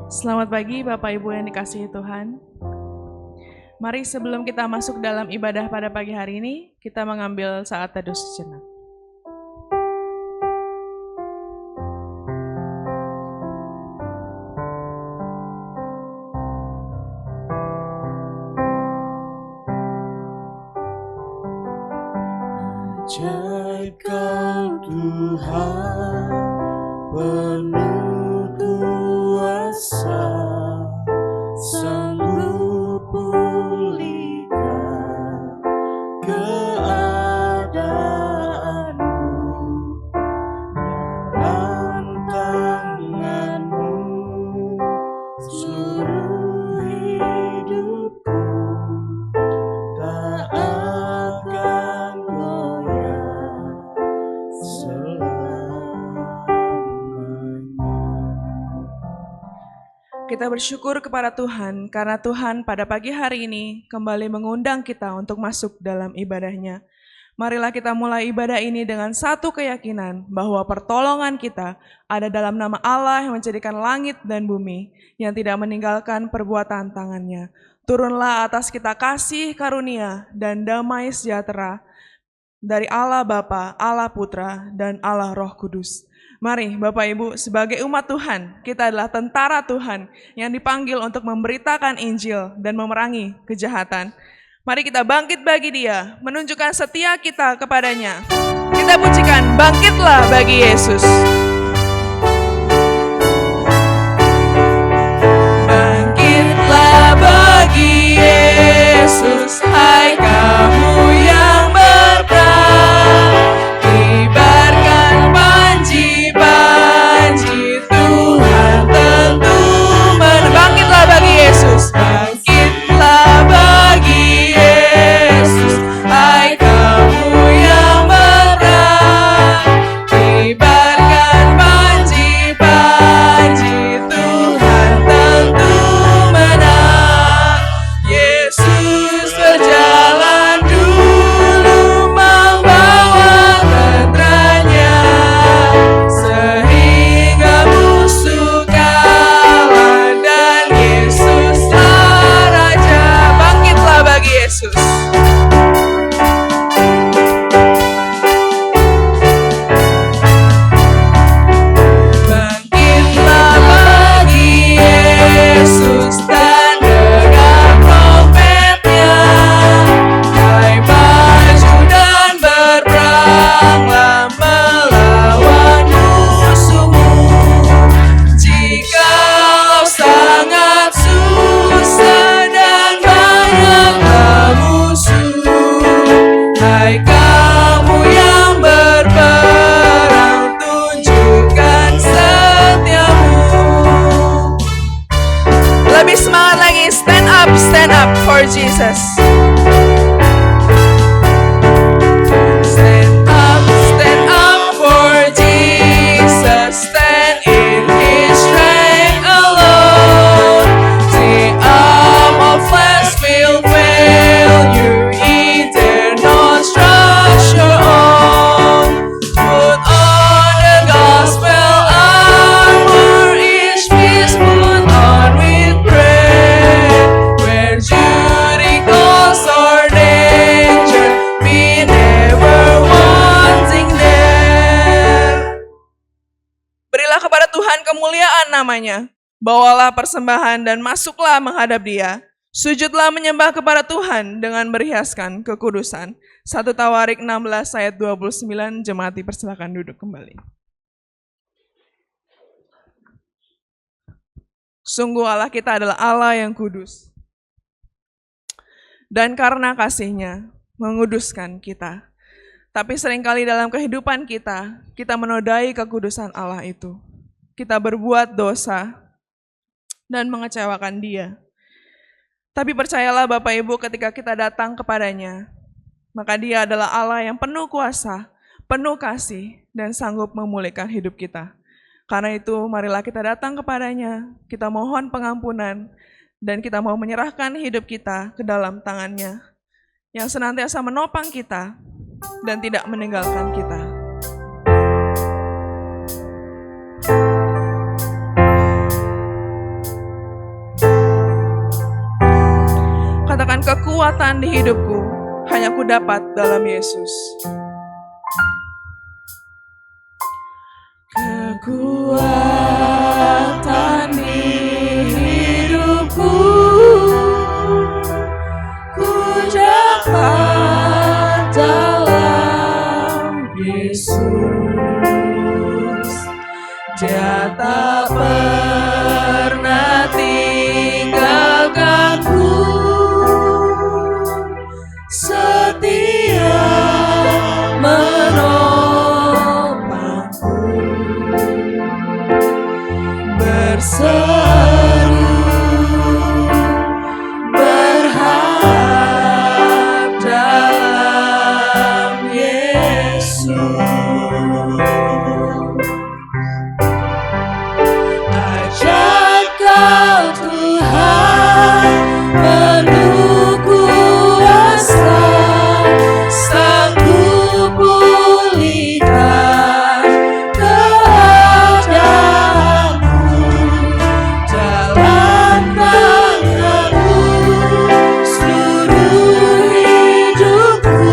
Selamat pagi Bapak Ibu yang dikasihi Tuhan. Mari sebelum kita masuk dalam ibadah pada pagi hari ini, kita mengambil saat teduh sejenak. Ajaib Kau Tuhan, penuh kuasa, sanggup pulihkan keadaanku. Dalam tangan-Mu seluruh hidupku tak akan goyah selamanya. Kita bersyukur kepada Tuhan karena Tuhan pada pagi hari ini kembali mengundang kita untuk masuk dalam ibadah-Nya. Marilah kita mulai ibadah ini dengan satu keyakinan bahwa pertolongan kita ada dalam nama Allah yang menjadikan langit dan bumi, yang tidak meninggalkan perbuatan tangan-Nya. Turunlah atas kita kasih karunia dan damai sejahtera dari Allah Bapa, Allah Putra, dan Allah Roh Kudus. Mari Bapak Ibu, sebagai umat Tuhan, kita adalah tentara Tuhan yang dipanggil untuk memberitakan Injil dan memerangi kejahatan. Mari kita bangkit bagi Dia, menunjukkan setia kita kepadanya. Kita pujikan, bangkitlah bagi Yesus. Bangkitlah bagi Yesus, hai kamu yang berperang. Kibarkan panji-panji, Tuhan tentu bangkitlah bagi Yesus. Bangkitlah bagi Yesus, hai kamu yang berperang. Kibarkan panji-panji, Tuhan tentu menang. Yesus berjalan dulu membawa tenteranya, sehingga musuh kalah dan Yesuslah Raja. Bangkitlah bagi Yesus. Bangkitlah bagi Yesus dan dengar trompetnya. Hai maju dan berperanglah melawan musuhmu. Jikalau sangat susah dan banyaklah musuh, hai kamu yang berperang, tunjukkan setiamu. Lebih semangat lagi, stand up for Jesus. Stand up for Jesus, stand in His strength alone. The arm of flesh will fail you, He dare not trust your own. Put on the gospel armor, each piece put on with prayer. Where duty calls or danger, be never wanting there. Berilah kepada Tuhan kemuliaan namanya. Bawalah persembahan dan masuklah menghadap Dia. Sujudlah menyembah kepada Tuhan dengan berhiaskan kekudusan. 1 Tawarik 16 ayat 29, jemaat dipersilakan duduk kembali. Sungguh Allah kita adalah Allah yang kudus. Dan karena kasih-Nya menguduskan kita. Tapi seringkali dalam kehidupan kita menodai kekudusan Allah itu. Kita berbuat dosa dan mengecewakan Dia. Tapi percayalah Bapak Ibu, ketika kita datang kepadanya, maka Dia adalah Allah yang penuh kuasa, penuh kasih, dan sanggup memulihkan hidup kita. Karena itu marilah kita datang kepadanya, kita mohon pengampunan, dan kita mau menyerahkan hidup kita ke dalam tangan-Nya, yang senantiasa menopang kita dan tidak meninggalkan kita. kekuatan di hidupku hanya ku dapat dalam Yesus. Kekuatan di hidupku ku dapat dalam Yesus. Dia tak pernah tinggalkanku, setia menopangku, berseru berharap dalam Yesus. Ajaib Kau Tuhan, penuh kuasa, sanggup pulihkan keadaanku. Dalam tangan-Mu seluruh hidupku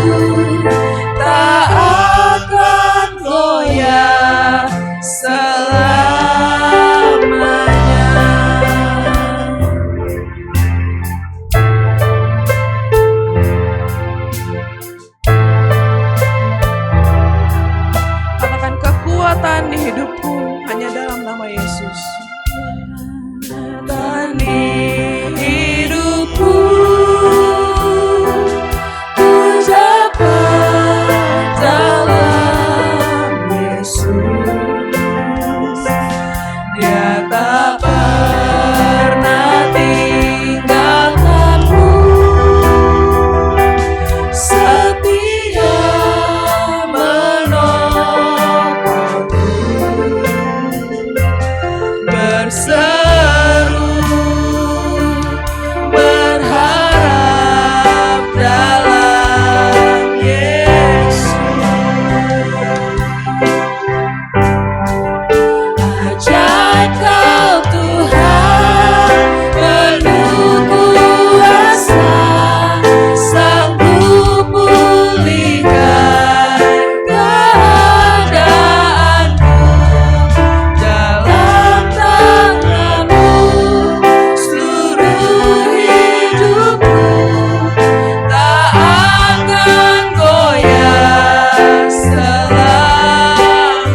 tak akan goyah selamanya. Katakan, kekuatan di hidupku hanya dalam nama Yesus. Kekuatan di hidupku ku dapat dalam Yesus. Dia tak pernah tinggalkanku, setia menopangku, berseru berharap dalam Yesus. Ajaib Kau Tuhan, penuh kuasa, sanggup pulihkan keadaanku. Dalam tangan-Mu seluruh hidupku tak akan goyah selamanya.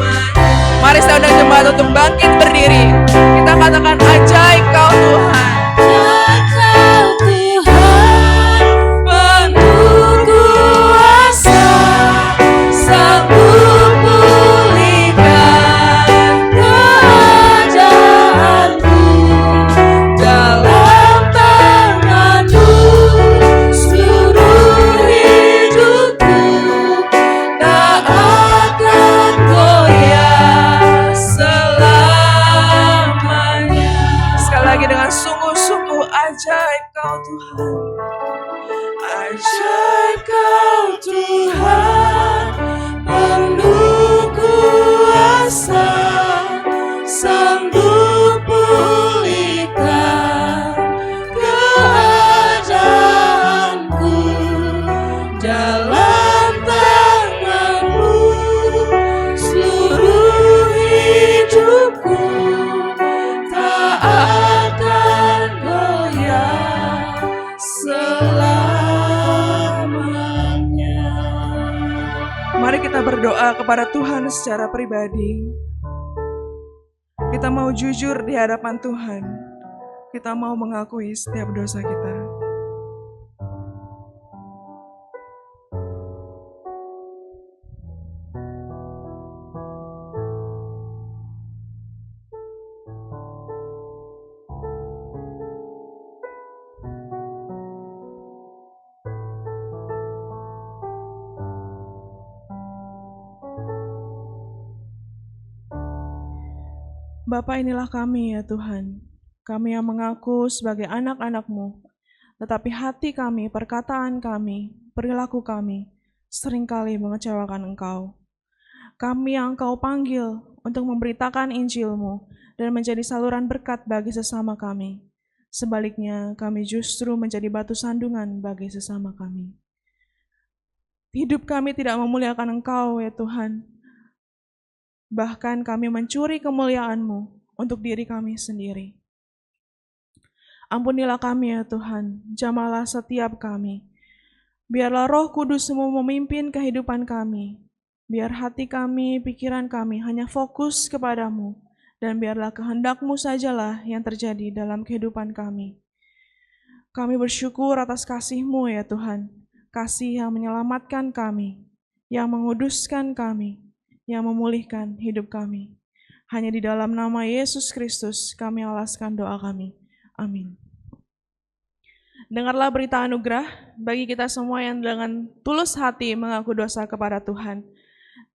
Mari saya undang jemaat untuk bangkit berdiri. Kita katakan, ajaib Kau Tuhan. Ajaib Kau Tuhan, penuh kuasa, sanggup pulihkan keadaanku. Dalam tangan-Mu seluruh hidupku tak akan goyah selamanya. Sekali lagi dengan sungguh-sungguh, ajaib Kau Tuhan. Ajaib Kau Tuhan, penuh kuasa, sanggup pulihkan keadaanku. Dalam tangan-Mu seluruh hidupku tak akan goyah selamanya. Mari kita berdoa kepada Tuhan secara pribadi. Kita mau jujur di hadapan Tuhan. Kita mau mengakui setiap dosa kita. Bapa, inilah kami ya Tuhan. Kami yang mengaku sebagai anak-anak-Mu, tetapi hati kami, perkataan kami, perilaku kami seringkali mengecewakan Engkau. Kami yang Engkau panggil untuk memberitakan Injil-Mu dan menjadi saluran berkat bagi sesama kami. Sebaliknya, kami justru menjadi batu sandungan bagi sesama kami. Hidup kami tidak memuliakan Engkau, ya Tuhan. Bahkan kami mencuri kemuliaan-Mu untuk diri kami sendiri. Ampunilah kami, ya Tuhan, jamahlah setiap kami. Biarlah Roh Kudus-Mu memimpin kehidupan kami. Biar hati kami, pikiran kami hanya fokus kepadamu, dan biarlah kehendak-Mu sajalah yang terjadi dalam kehidupan kami. Kami bersyukur atas kasih-Mu, ya Tuhan, kasih yang menyelamatkan kami, yang menguduskan kami, yang memulihkan hidup kami. Hanya di dalam nama Yesus Kristus kami alaskan doa kami. Amin. Dengarlah berita anugerah bagi kita semua yang dengan tulus hati mengaku dosa kepada Tuhan.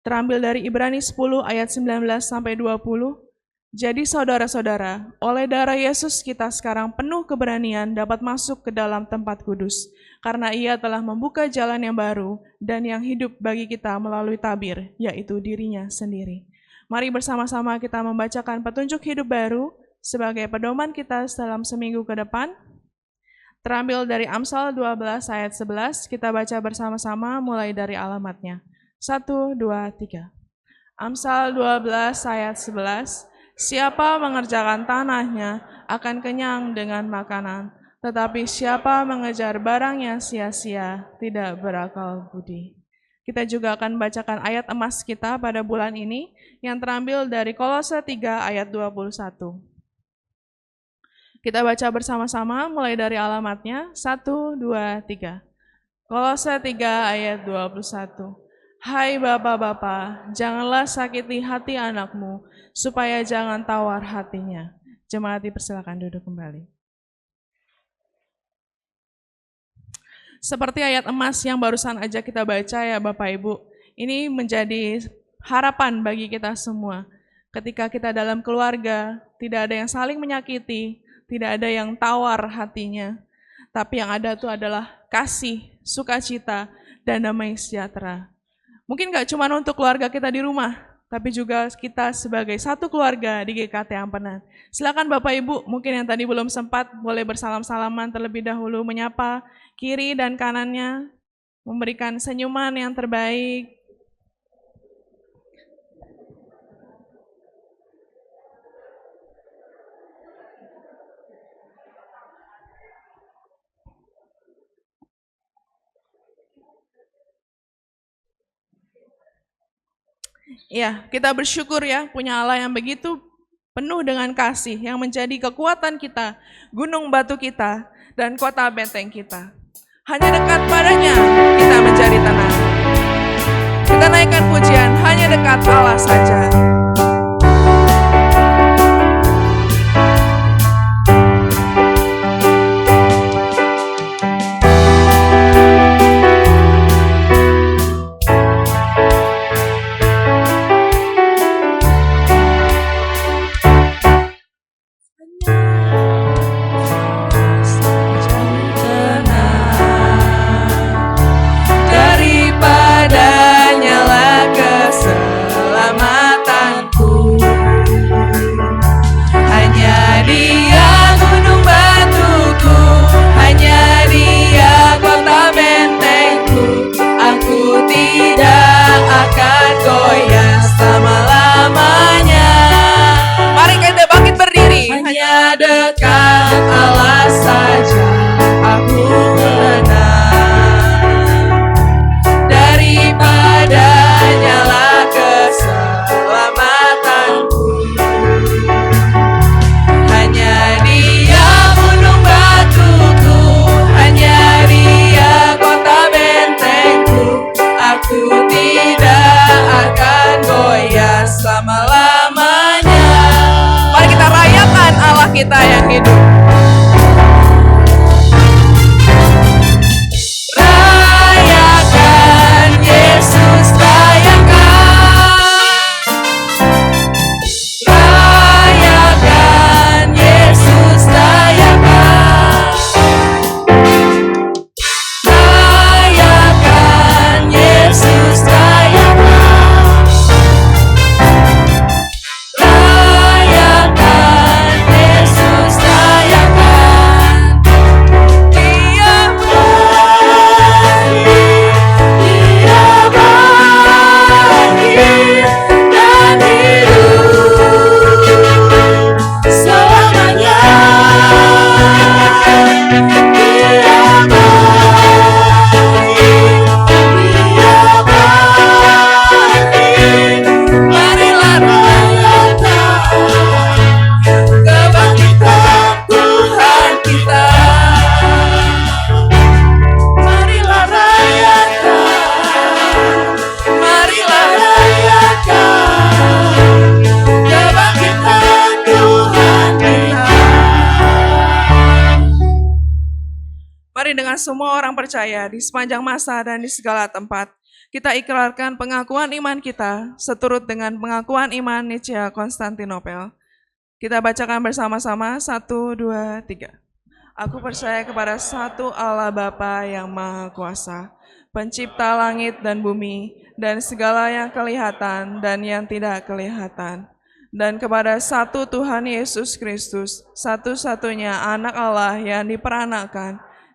Terambil dari Ibrani 10 ayat 19-20. Jadi saudara-saudara, oleh darah Yesus kita sekarang penuh keberanian dapat masuk ke dalam tempat kudus, karena Ia telah membuka jalan yang baru dan yang hidup bagi kita melalui tabir, yaitu dirinya sendiri. Mari bersama-sama kita membacakan petunjuk hidup baru sebagai pedoman kita dalam seminggu ke depan. Terambil dari Amsal 12 ayat 11, kita baca bersama-sama mulai dari alamatnya. 1, 2, 3. Amsal 12 ayat 11, siapa mengerjakan tanahnya akan kenyang dengan makanan, tetapi siapa mengejar barang yang sia-sia tidak berakal budi. Kita juga akan bacakan ayat emas kita pada bulan ini yang terambil dari Kolose 3 ayat 21. Kita baca bersama-sama mulai dari alamatnya. 1, 2, 3. Kolose 3 ayat 21. Hai Bapa-Bapa, janganlah sakiti hati anakmu, supaya jangan tawar hatinya. Jemaat dipersilakan duduk kembali. Seperti ayat emas yang barusan aja kita baca ya Bapak Ibu, ini menjadi harapan bagi kita semua. Ketika kita dalam keluarga, tidak ada yang saling menyakiti, tidak ada yang tawar hatinya, tapi yang ada itu adalah kasih, sukacita, dan damai sejahtera. Mungkin gak cuma untuk keluarga kita di rumah, tapi juga kita sebagai satu keluarga di GKT Ampenan. Silakan Bapak Ibu, mungkin yang tadi belum sempat, boleh bersalam-salaman terlebih dahulu, menyapa kiri dan kanannya, memberikan senyuman yang terbaik. Ya, kita bersyukur ya punya Allah yang begitu penuh dengan kasih yang menjadi kekuatan kita, gunung batu kita, dan kota benteng kita. Hanya dekat padanya kita mencari tenang. Kita naikkan pujian, hanya dekat Allah saja. Kita yang hidup. Rayakan Yesus, rayakan Yesus, rayakan Yesus, rayakan Yesus, semua orang percaya di sepanjang masa dan di segala tempat, kita ikrarkan pengakuan iman kita seturut dengan pengakuan iman Nicea Konstantinopel. Kita bacakan bersama-sama, 1, 2, 3. Aku percaya kepada satu Allah Bapa yang Maha Kuasa, pencipta langit dan bumi, dan segala yang kelihatan dan yang tidak kelihatan, dan kepada satu Tuhan Yesus Kristus, satu-satunya anak Allah yang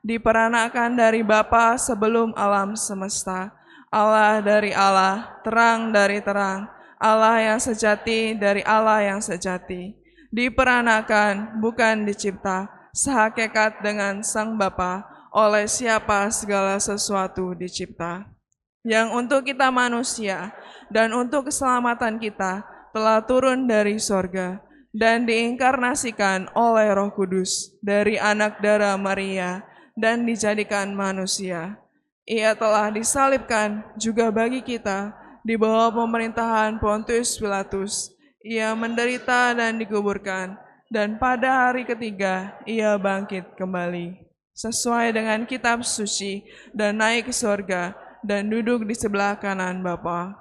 diperanakan dari Bapa sebelum alam semesta, Allah dari Allah, terang dari terang, Allah yang sejati dari Allah yang sejati, diperanakan bukan dicipta, sehakikat dengan Sang Bapa, oleh siapa segala sesuatu dicipta, yang untuk kita manusia dan untuk keselamatan kita telah turun dari sorga dan diinkarnasikan oleh Roh Kudus dari anak darah Maria dan dijadikan manusia. Ia telah disalibkan juga bagi kita di bawah pemerintahan Pontius Pilatus. Ia menderita dan dikuburkan, dan pada hari ketiga ia bangkit kembali sesuai dengan kitab suci dan naik ke sorga dan duduk di sebelah kanan Bapa.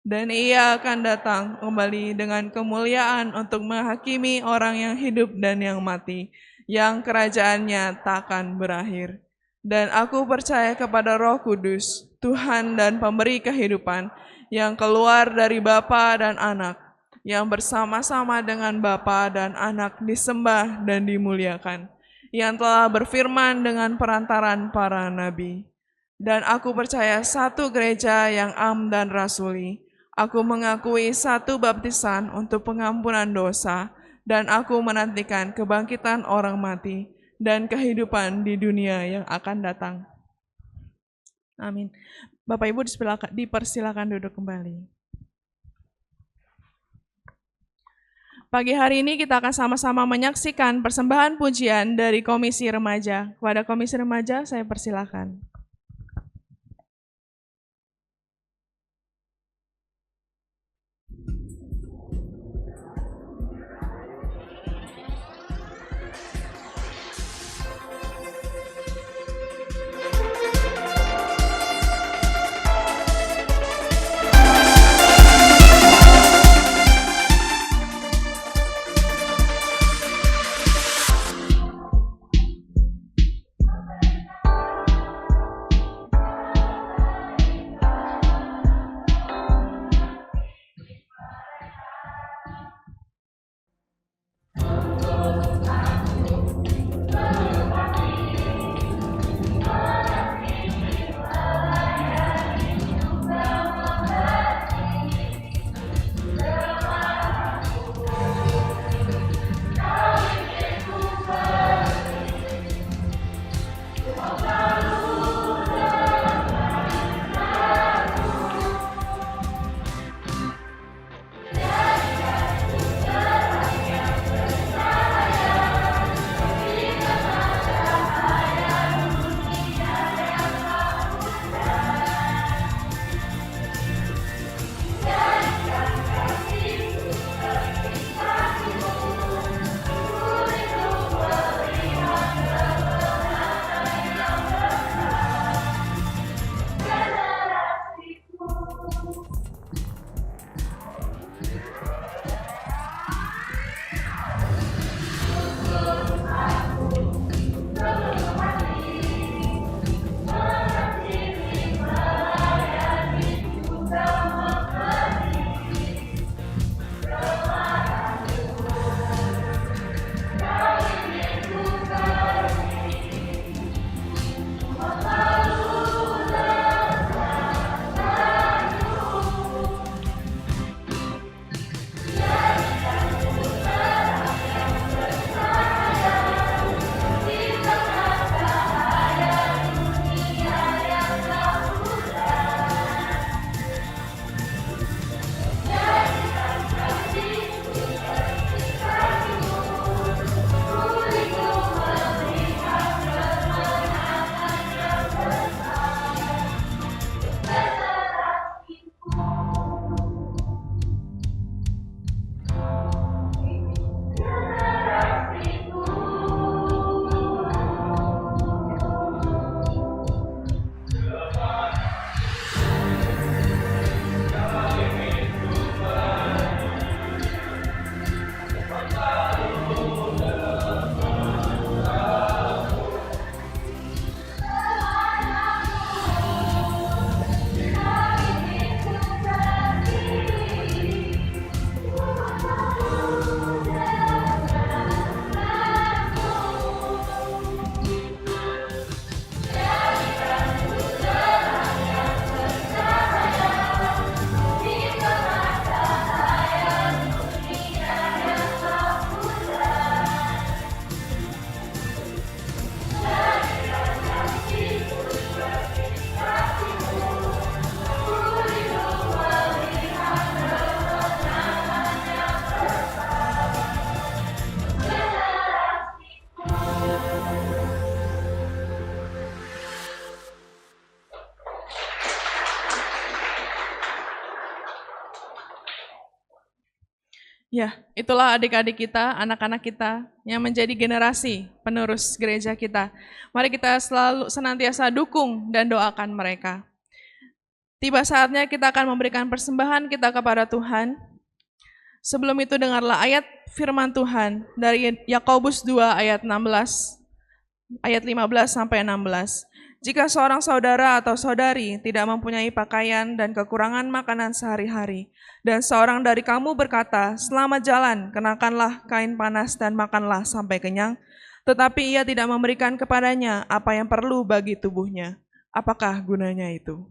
Dan ia akan datang kembali dengan kemuliaan untuk menghakimi orang yang hidup dan yang mati, yang kerajaannya takkan berakhir. Dan aku percaya kepada Roh Kudus, Tuhan dan pemberi kehidupan, yang keluar dari Bapa dan Anak, yang bersama-sama dengan Bapa dan Anak disembah dan dimuliakan, yang telah berfirman dengan perantaran para nabi. Dan aku percaya satu gereja yang am dan rasuli. Aku mengakui satu baptisan untuk pengampunan dosa, dan aku menantikan kebangkitan orang mati dan kehidupan di dunia yang akan datang. Amin. Bapak Ibu dipersilakan duduk kembali. Pagi hari ini kita akan sama-sama menyaksikan persembahan pujian dari Komisi Remaja. Kepada Komisi Remaja saya persilakan. Ya, itulah adik-adik kita, anak-anak kita yang menjadi generasi penerus gereja kita. Mari kita selalu senantiasa dukung dan doakan mereka. Tiba saatnya kita akan memberikan persembahan kita kepada Tuhan. Sebelum itu dengarlah ayat firman Tuhan dari Yakobus 2 ayat 16, ayat 15 sampai 16. Jika seorang saudara atau saudari tidak mempunyai pakaian dan kekurangan makanan sehari-hari, dan seorang dari kamu berkata, selamat jalan, kenakanlah kain panas dan makanlah sampai kenyang, tetapi ia tidak memberikan kepadanya apa yang perlu bagi tubuhnya, apakah gunanya itu?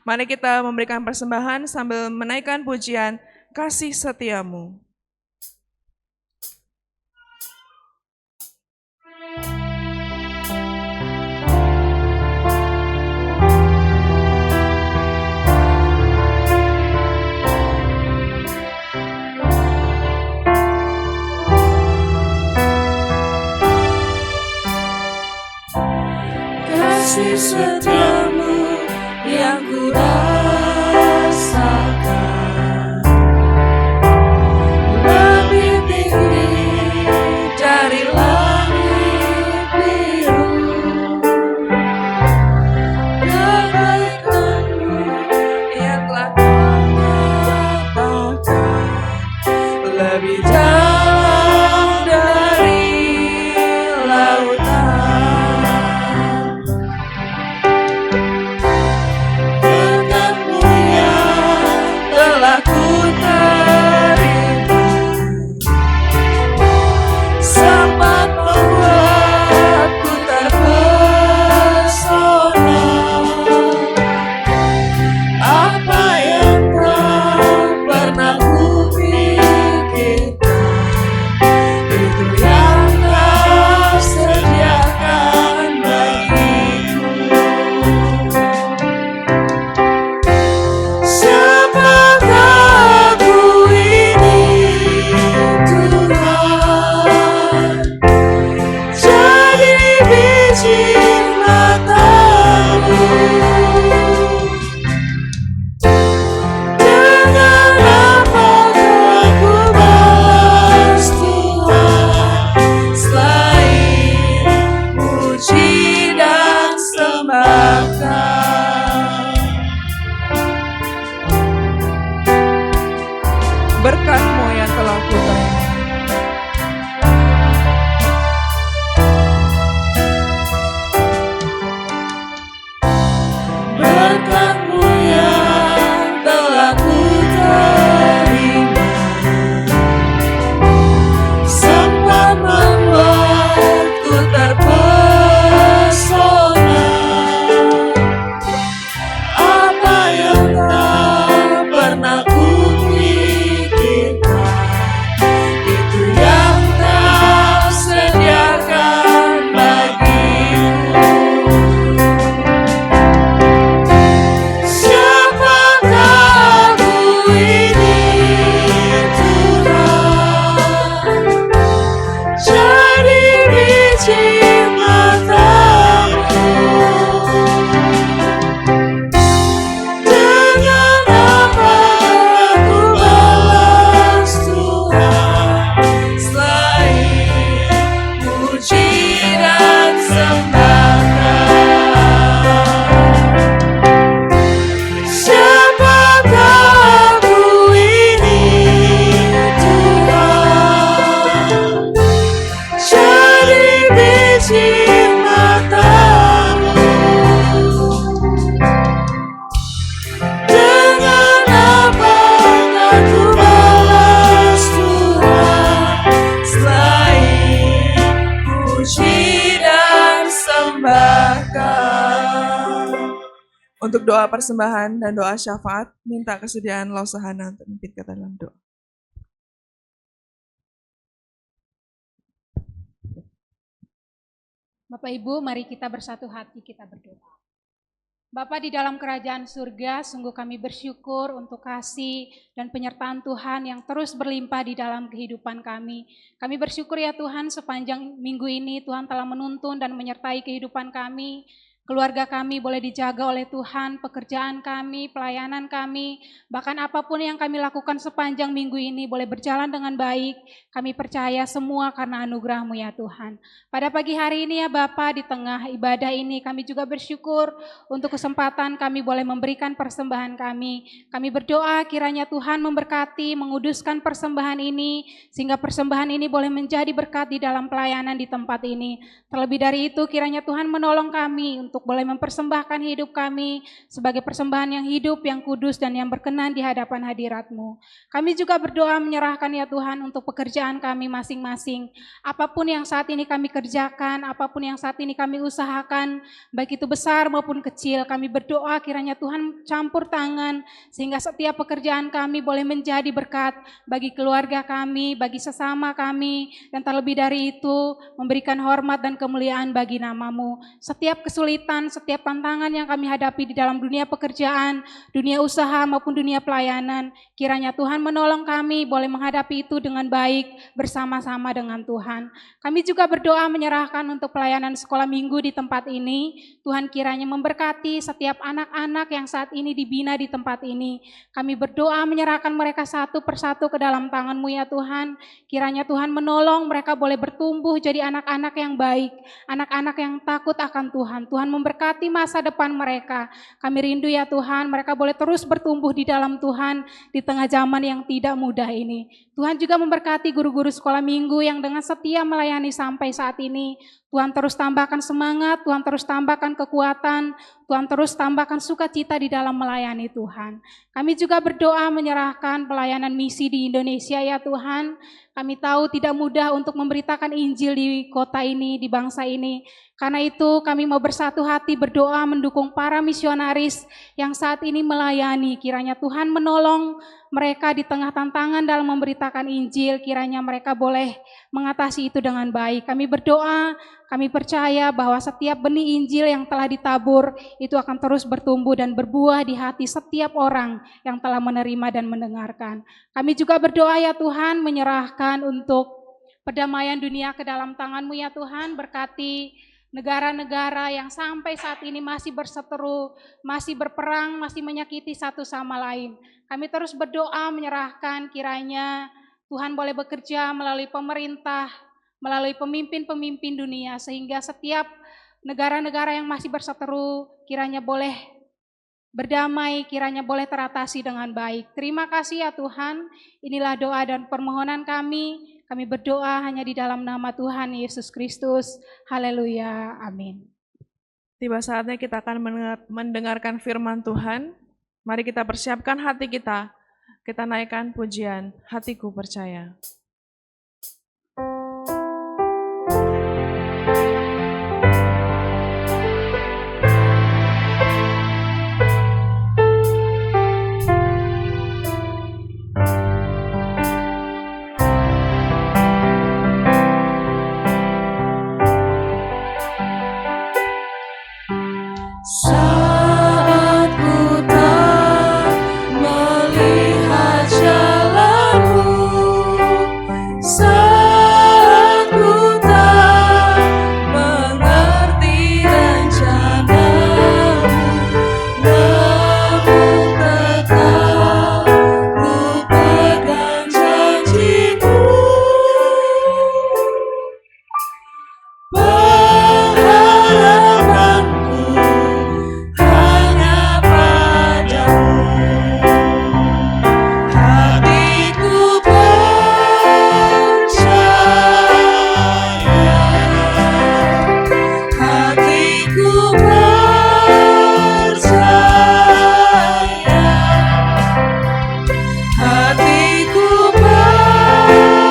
Mari kita memberikan persembahan sambil menaikkan pujian, kasih setiamu. Kasih setiamu yang ku rasakan lebih tinggi dari langit biru. Kebaikanmu yang telah kau nyatakan lebih dalam dari lautan. Berkat-Mu yang telah kuterima. Berkat-Mu yang telah kuterima sempat membuatku terpesona. Apa yang tak pernah itu yang Kau sediakan bagiku. Siapakah aku ini Tuhan? Jadi biji mata-Mu. Dengan apa aku balas Tuhan selain puji dan sembahkan? Siapakah aku ini Tuhan? Jadi biji mata-Mu. Dengan apa aku balas Tuhan selain puji dan sembahkan? Untuk doa persembahan dan doa syafaat, minta kesediaan Lausahana untuk memimpin kita dalam doa. Bapak Ibu, mari kita bersatu hati, kita berdoa. Bapa di dalam kerajaan surga, sungguh kami bersyukur untuk kasih dan penyertaan Tuhan yang terus berlimpah di dalam kehidupan kami. Kami bersyukur ya Tuhan, sepanjang minggu ini Tuhan telah menuntun dan menyertai kehidupan kami. Keluarga kami boleh dijaga oleh Tuhan, pekerjaan kami, pelayanan kami, bahkan apapun yang kami lakukan sepanjang minggu ini boleh berjalan dengan baik. Kami percaya semua karena anugerah-Mu ya Tuhan. Pada pagi hari ini ya Bapa, di tengah ibadah ini kami juga bersyukur untuk kesempatan kami boleh memberikan persembahan kami. Kami berdoa kiranya Tuhan memberkati, menguduskan persembahan ini, sehingga persembahan ini boleh menjadi berkat di dalam pelayanan di tempat ini. Terlebih dari itu kiranya Tuhan menolong kami untuk boleh mempersembahkan hidup kami sebagai persembahan yang hidup, yang kudus, dan yang berkenan di hadapan hadirat-Mu. Kami juga berdoa menyerahkan ya Tuhan untuk pekerjaan kami masing-masing. Apapun yang saat ini kami kerjakan, apapun yang saat ini kami usahakan, baik itu besar maupun kecil, kami berdoa kiranya Tuhan campur tangan, sehingga setiap pekerjaan kami boleh menjadi berkat bagi keluarga kami, bagi sesama kami, dan terlebih dari itu memberikan hormat dan kemuliaan bagi nama-Mu. Setiap kesulitan, setiap tantangan yang kami hadapi di dalam dunia pekerjaan, dunia usaha maupun dunia pelayanan, kiranya Tuhan menolong kami boleh menghadapi itu dengan baik bersama-sama dengan Tuhan. Kami juga berdoa menyerahkan untuk pelayanan sekolah minggu di tempat ini. Tuhan kiranya memberkati setiap anak-anak yang saat ini dibina di tempat ini. Kami berdoa menyerahkan mereka satu persatu ke dalam tangan-Mu ya Tuhan. Kiranya Tuhan menolong mereka boleh bertumbuh jadi anak-anak yang baik, anak-anak yang takut akan Tuhan. Tuhan memberkati masa depan mereka. Kami rindu ya Tuhan, mereka boleh terus bertumbuh di dalam Tuhan di tengah zaman yang tidak mudah ini. Tuhan juga memberkati guru-guru sekolah minggu yang dengan setia melayani sampai saat ini. Tuhan terus tambahkan semangat, Tuhan terus tambahkan kekuatan, Tuhan terus tambahkan sukacita di dalam melayani Tuhan. Kami juga berdoa menyerahkan pelayanan misi di Indonesia ya Tuhan. Kami tahu tidak mudah untuk memberitakan Injil di kota ini, di bangsa ini. Karena itu kami mau bersatu hati berdoa mendukung para misionaris yang saat ini melayani. Kiranya Tuhan menolong mereka di tengah tantangan dalam memberitakan Injil. Kiranya mereka boleh mengatasi itu dengan baik. Kami berdoa, kami percaya bahwa setiap benih Injil yang telah ditabur itu akan terus bertumbuh dan berbuah di hati setiap orang yang telah menerima dan mendengarkan. Kami juga berdoa ya Tuhan, menyerahkan untuk perdamaian dunia ke dalam tangan-Mu ya Tuhan. Berkati negara-negara yang sampai saat ini masih berseteru, masih berperang, masih menyakiti satu sama lain. Kami terus berdoa menyerahkan kiranya Tuhan boleh bekerja melalui pemerintah, melalui pemimpin-pemimpin dunia, sehingga setiap negara-negara yang masih berseteru kiranya boleh berdamai, kiranya boleh teratasi dengan baik. Terima kasih ya Tuhan, inilah doa dan permohonan kami. Kami berdoa hanya di dalam nama Tuhan Yesus Kristus. Haleluya, amin. Tiba saatnya kita akan mendengarkan firman Tuhan. Mari kita persiapkan hati kita. Kita naikkan pujian, Hatiku Percaya. Saat ku tak melihat jalanmu, saat ku tak mengerti rencanamu, namun tetap ku pegang janjimu. Pengharapanku hanya padamu. Hatiku percaya, hatiku percaya, hatiku percaya,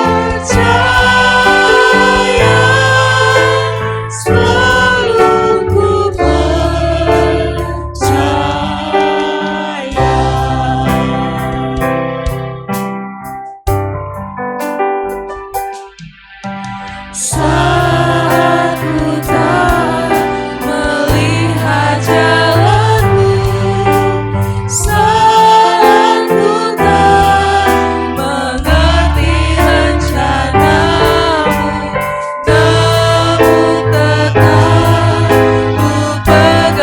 selalu ku percaya. Saat ku tak melihat jalanmu, saat ku tak mengerti rencanamu, namun tetap ku pegang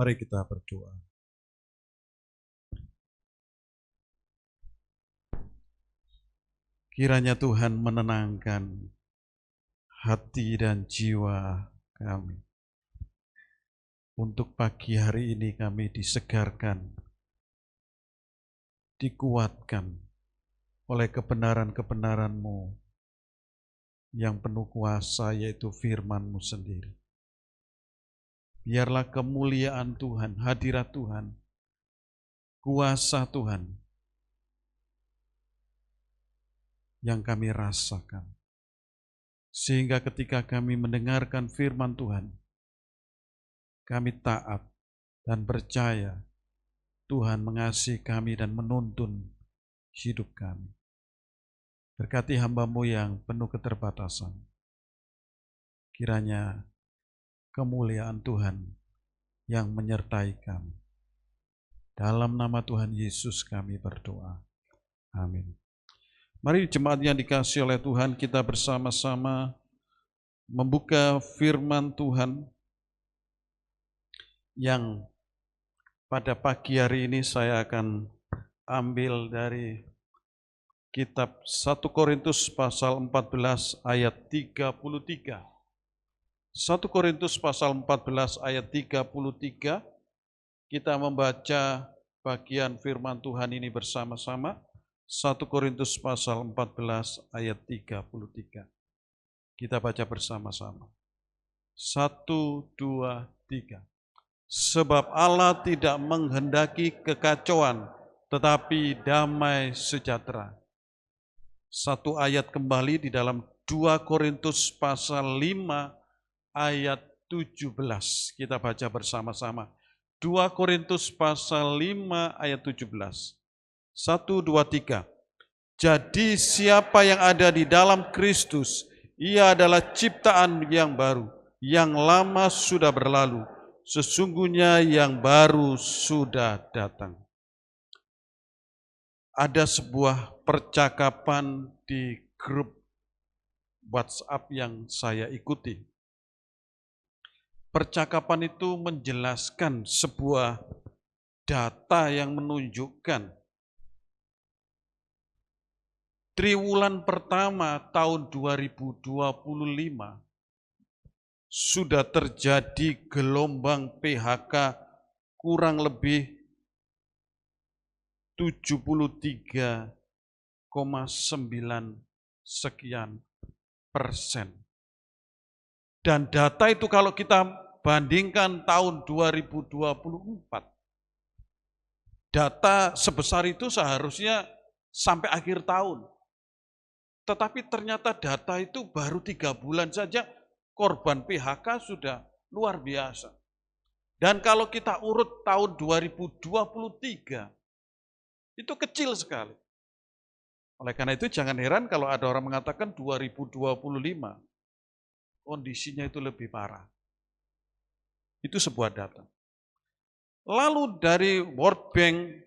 Mari kita berdoa. Kiranya Tuhan menenangkan hati dan jiwa kami. Untuk pagi hari ini kami disegarkan, dikuatkan oleh kebenaran-kebenaran-Mu yang penuh kuasa, yaitu firman-Mu sendiri. Biarlah kemuliaan Tuhan, hadirat Tuhan, kuasa Tuhan yang kami rasakan. Sehingga ketika kami mendengarkan firman Tuhan, kami taat dan percaya Tuhan mengasihi kami dan menuntun hidup kami. Berkati hamba-Mu yang penuh keterbatasan. Kiranya kemuliaan Tuhan yang menyertai kami. Dalam nama Tuhan Yesus kami berdoa. Amin. Mari jemaat yang dikasihi oleh Tuhan, kita bersama-sama membuka firman Tuhan yang pada pagi hari ini saya akan ambil dari kitab 1 Korintus pasal 14 ayat 33. 1 Korintus pasal 14 ayat 33, kita membaca bagian firman Tuhan ini bersama-sama. 1 Korintus pasal 14 ayat 33. Kita baca bersama-sama. 1, 2, 3. Sebab Allah tidak menghendaki kekacauan, tetapi damai sejahtera. Satu ayat kembali di dalam 2 Korintus pasal 5 ayat 17. Kita baca bersama-sama. 2 Korintus pasal 5 ayat 17. 1, 2, 3. Jadi siapa yang ada di dalam Kristus, ia adalah ciptaan yang baru. Yang lama sudah berlalu, sesungguhnya yang baru sudah datang. Ada sebuah percakapan di grup WhatsApp yang saya ikuti. Percakapan itu menjelaskan sebuah data yang menunjukkan triwulan pertama tahun 2025 sudah terjadi gelombang PHK kurang lebih 73,9 sekian persen. Dan data itu kalau kita bandingkan tahun 2024, data sebesar itu seharusnya sampai akhir tahun. Tetapi ternyata data itu baru 3 bulan saja korban PHK sudah luar biasa. Dan kalau kita urut tahun 2023, itu kecil sekali. Oleh karena itu jangan heran kalau ada orang mengatakan 2025, kondisinya itu lebih parah. Itu sebuah data. Lalu dari World Bank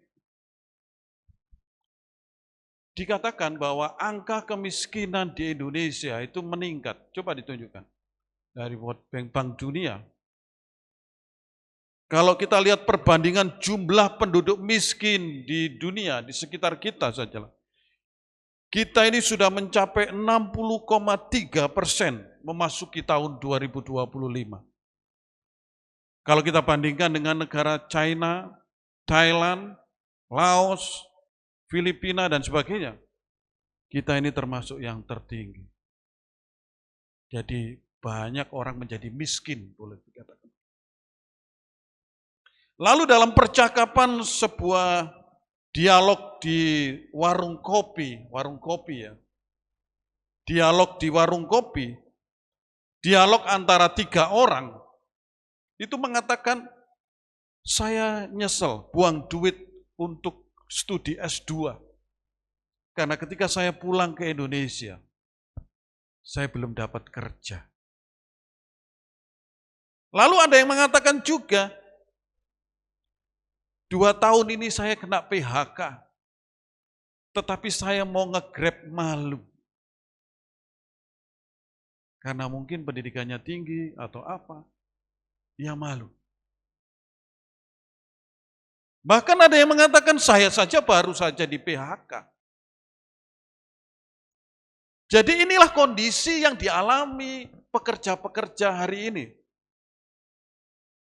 dikatakan bahwa angka kemiskinan di Indonesia itu meningkat. Coba ditunjukkan. Dari World Bank, Bank Dunia. Kalau kita lihat perbandingan jumlah penduduk miskin di dunia, di sekitar kita saja. Kita ini sudah mencapai 60,3% memasuki tahun 2025. Kalau kita bandingkan dengan negara China, Thailand, Laos, Filipina, dan sebagainya, kita ini termasuk yang tertinggi. Jadi banyak orang menjadi miskin, boleh dikatakan. Lalu dalam percakapan sebuah dialog di warung kopi ya. Dialog di warung kopi, dialog antara 3 orang, itu mengatakan, saya nyesel buang duit untuk studi S2. Karena ketika saya pulang ke Indonesia, saya belum dapat kerja. Lalu ada yang mengatakan juga, 2 tahun ini saya kena PHK, tetapi saya mau nge-Grab malu. Karena mungkin pendidikannya tinggi atau apa, dia malu. Bahkan ada yang mengatakan saya saja baru saja di PHK. Jadi inilah kondisi yang dialami pekerja-pekerja hari ini.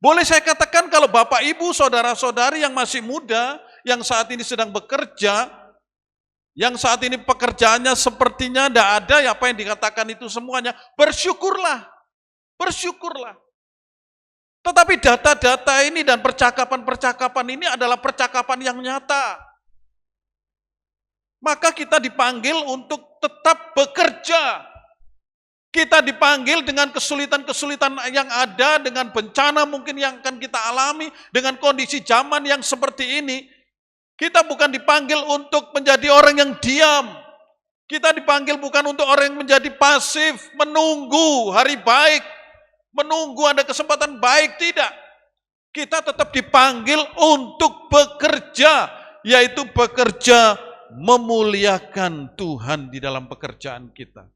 Boleh saya katakan kalau Bapak Ibu, saudara-saudari yang masih muda, yang saat ini sedang bekerja, yang saat ini pekerjaannya sepertinya tidak ada apa yang dikatakan itu semuanya, bersyukurlah, bersyukurlah. Tetapi data-data ini dan percakapan-percakapan ini adalah percakapan yang nyata. Maka kita dipanggil untuk tetap bekerja. Kita dipanggil dengan kesulitan-kesulitan yang ada, dengan bencana mungkin yang akan kita alami, dengan kondisi zaman yang seperti ini. Kita bukan dipanggil untuk menjadi orang yang diam. Kita dipanggil bukan untuk orang yang menjadi pasif, menunggu hari baik, menunggu ada kesempatan baik, tidak. Kita tetap dipanggil untuk bekerja, yaitu bekerja memuliakan Tuhan di dalam pekerjaan kita.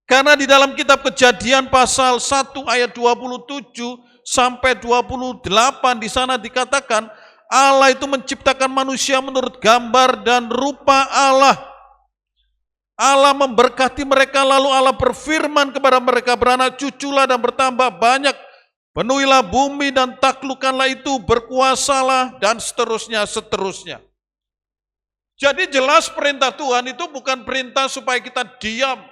Karena di dalam kitab Kejadian pasal 1 ayat 27 sampai 28 di sana dikatakan Allah itu menciptakan manusia menurut gambar dan rupa Allah. Allah memberkati mereka lalu Allah berfirman kepada mereka, beranak cuculah dan bertambah banyak, penuhilah bumi dan taklukkanlah itu, berkuasalah dan seterusnya. Jadi jelas perintah Tuhan itu bukan perintah supaya kita diam,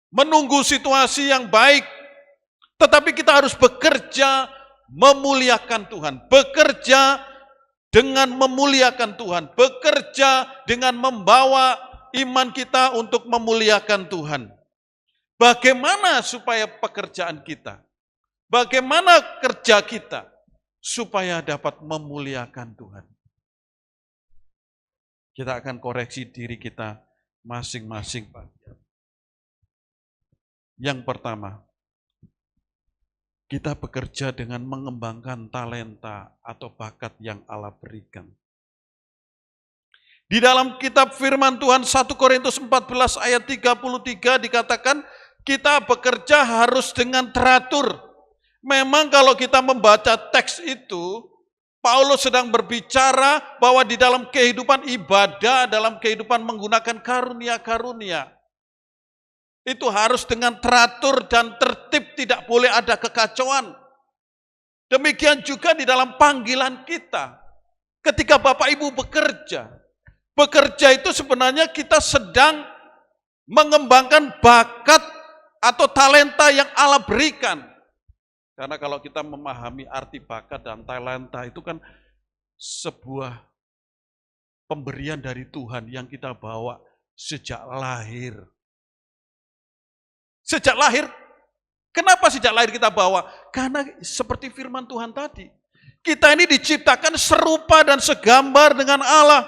menunggu situasi yang baik, tetapi kita harus bekerja memuliakan Tuhan, bekerja dengan memuliakan Tuhan, bekerja dengan membawa iman kita untuk memuliakan Tuhan. Bagaimana supaya pekerjaan kita, bagaimana kerja kita supaya dapat memuliakan Tuhan? Kita akan koreksi diri kita masing-masing, Pak. Yang pertama, kita bekerja dengan mengembangkan talenta atau bakat yang Allah berikan. Di dalam kitab firman Tuhan 1 Korintus 14 ayat 33 dikatakan, kita bekerja harus dengan teratur. Memang kalau kita membaca teks itu, Paulus sedang berbicara bahwa di dalam kehidupan ibadah, dalam kehidupan menggunakan karunia-karunia, itu harus dengan teratur dan tertib, tidak boleh ada kekacauan. Demikian juga di dalam panggilan kita. Ketika Bapak Ibu bekerja, bekerja itu sebenarnya kita sedang mengembangkan bakat atau talenta yang Allah berikan. Karena kalau kita memahami arti bakat dan talenta itu kan sebuah pemberian dari Tuhan yang kita bawa sejak lahir. Sejak lahir, kenapa sejak lahir kita bawa? Karena seperti firman Tuhan tadi, kita ini diciptakan serupa dan segambar dengan Allah.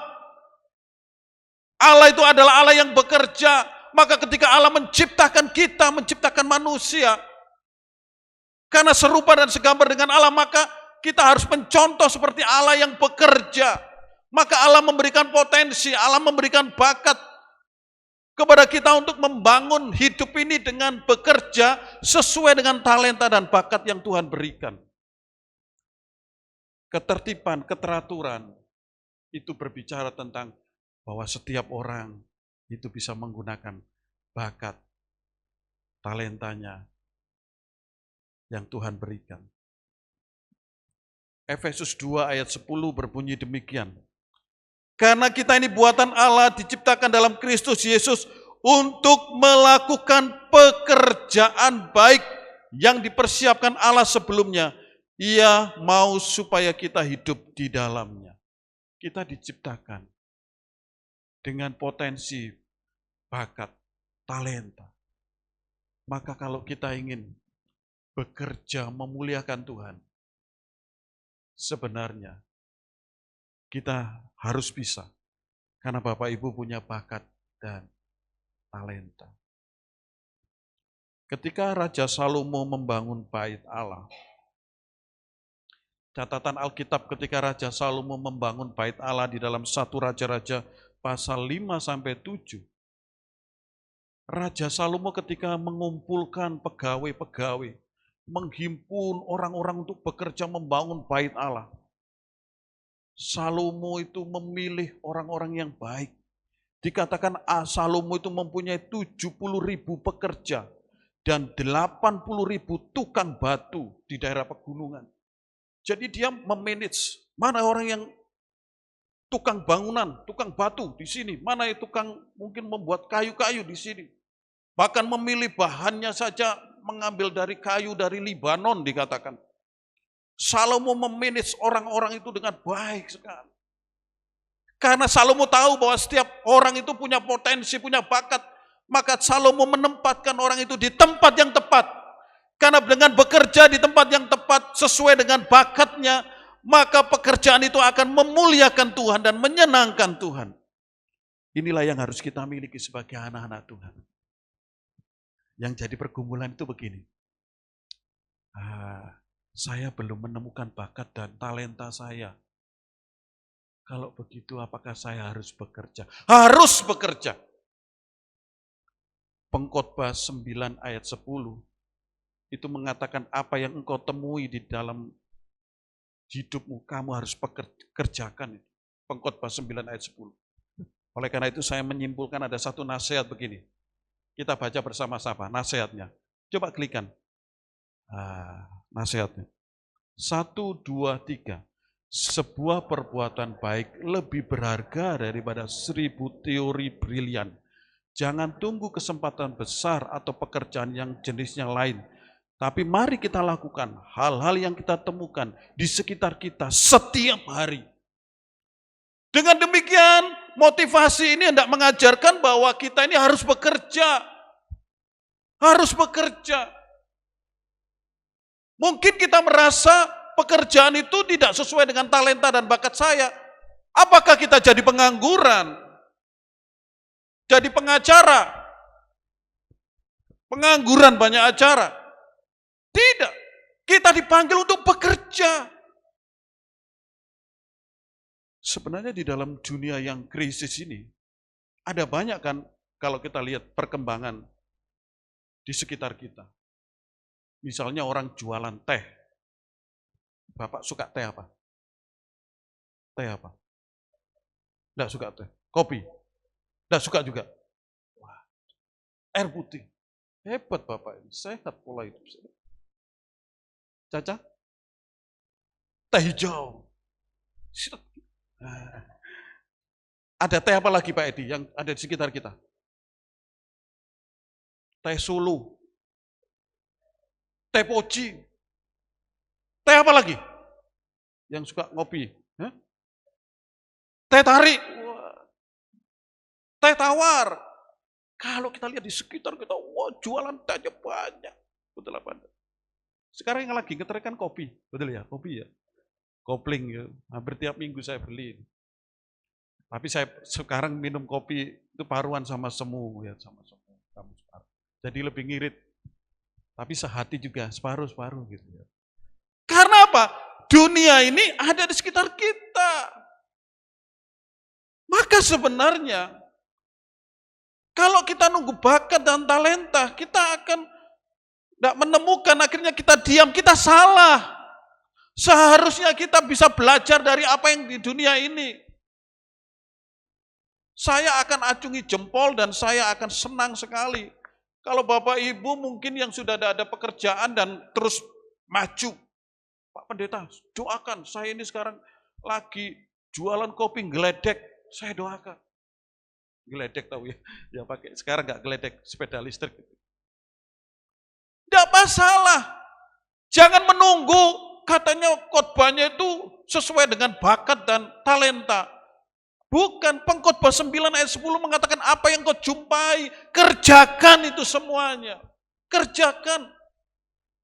Allah itu adalah Allah yang bekerja, maka ketika Allah menciptakan kita, menciptakan manusia, karena serupa dan segambar dengan Allah, maka kita harus mencontoh seperti Allah yang bekerja. Maka Allah memberikan potensi, Allah memberikan bakat kepada kita untuk membangun hidup ini dengan bekerja sesuai dengan talenta dan bakat yang Tuhan berikan. Ketertiban, keteraturan, itu berbicara tentang bahwa setiap orang itu bisa menggunakan bakat, talentanya, yang Tuhan berikan. Efesus 2 ayat 10 berbunyi demikian. Karena kita ini buatan Allah diciptakan dalam Kristus Yesus untuk melakukan pekerjaan baik yang dipersiapkan Allah sebelumnya. Ia mau supaya kita hidup di dalamnya. Kita diciptakan dengan potensi, bakat, talenta. Maka kalau kita ingin bekerja memuliakan Tuhan, sebenarnya kita harus bisa, karena Bapak Ibu punya bakat dan talenta. Ketika Raja Salomo membangun bait Allah, catatan Alkitab ketika Raja Salomo membangun bait Allah di dalam 1 Raja-Raja pasal 5-7, Raja Salomo ketika mengumpulkan pegawai-pegawai, menghimpun orang-orang untuk bekerja membangun bait Allah. Salomo itu memilih orang-orang yang baik. Dikatakan Salomo itu mempunyai 70.000 pekerja dan 80.000 tukang batu di daerah pegunungan. Jadi dia memanage mana orang yang tukang bangunan, tukang batu di sini, mana yang tukang mungkin membuat kayu-kayu di sini. Bahkan memilih bahannya saja mengambil dari kayu dari Libanon dikatakan. Salomo memanage orang-orang itu dengan baik sekali. Karena Salomo tahu bahwa setiap orang itu punya potensi, punya bakat. Maka Salomo menempatkan orang itu di tempat yang tepat. Karena dengan bekerja di tempat yang tepat sesuai dengan bakatnya, maka pekerjaan itu akan memuliakan Tuhan dan menyenangkan Tuhan. Inilah yang harus kita miliki sebagai anak-anak Tuhan. Yang jadi pergumulan itu begini. Saya belum menemukan bakat dan talenta saya. Kalau begitu apakah saya harus bekerja? Harus bekerja. Pengkhotbah 9 ayat 10 itu mengatakan apa yang engkau temui di dalam hidupmu, kamu harus kerjakan. Pengkhotbah 9 ayat 10. Oleh karena itu saya menyimpulkan ada satu nasihat begini. Kita baca bersama-sama nasihatnya. Coba klikkan. Nasihatnya. 1, 2, 3. Sebuah perbuatan baik lebih berharga daripada 1000 teori brilian. Jangan tunggu kesempatan besar atau pekerjaan yang jenisnya lain. Tapi mari kita lakukan hal-hal yang kita temukan di sekitar kita setiap hari. Dengan demikian, motivasi ini hendak mengajarkan bahwa kita ini harus bekerja. Harus bekerja. Mungkin kita merasa pekerjaan itu tidak sesuai dengan talenta dan bakat saya. Apakah kita jadi pengangguran? Jadi pengacara? Pengangguran banyak acara? Tidak. Kita dipanggil untuk bekerja. Sebenarnya di dalam dunia yang krisis ini, ada banyak kan kalau kita lihat perkembangan di sekitar kita. Misalnya orang jualan teh. Bapak suka teh apa? Teh apa? Tidak suka teh. Kopi? Tidak suka juga. Wah. Air putih. Hebat Bapak ini. Sehat pola hidup saya. Caca? Teh hijau. Ada teh apa lagi Pak Edi yang ada di sekitar kita? Teh Sulu. Teh poci. Teh apa lagi? Yang suka ngopi. Teh tarik. Teh tawar. Kalau kita lihat di sekitar kita, wah jualan tehnya banyak. Betul apa? Sekarang yang lagi ngetren kan kopi. Betul ya? Kopi ya? Kopling ya. Hampir tiap minggu saya beli. Tapi saya sekarang minum kopi itu paruan sama semu. Ya, sama semu. Jadi lebih ngirit. Tapi sehati juga, separuh-separuh gitu ya. Karena apa? Dunia ini ada di sekitar kita. Maka sebenarnya, kalau kita nunggu bakat dan talenta, kita akan tidak menemukan, akhirnya kita diam, kita salah. Seharusnya kita bisa belajar dari apa yang di dunia ini. Saya akan acungi jempol dan saya akan senang sekali. Kalau Bapak Ibu mungkin yang sudah ada pekerjaan dan terus maju. Pak Pendeta, doakan. Saya ini sekarang lagi jualan kopi geledek. Saya doakan. Geledek tahu ya. Ya pakai sekarang enggak geledek, sepeda listrik. Enggak masalah. Jangan menunggu katanya khotbahnya itu sesuai dengan bakat dan talenta. Bukan, Pengkhotbah 9 ayat 10 mengatakan apa yang kau jumpai, kerjakan itu semuanya. Kerjakan.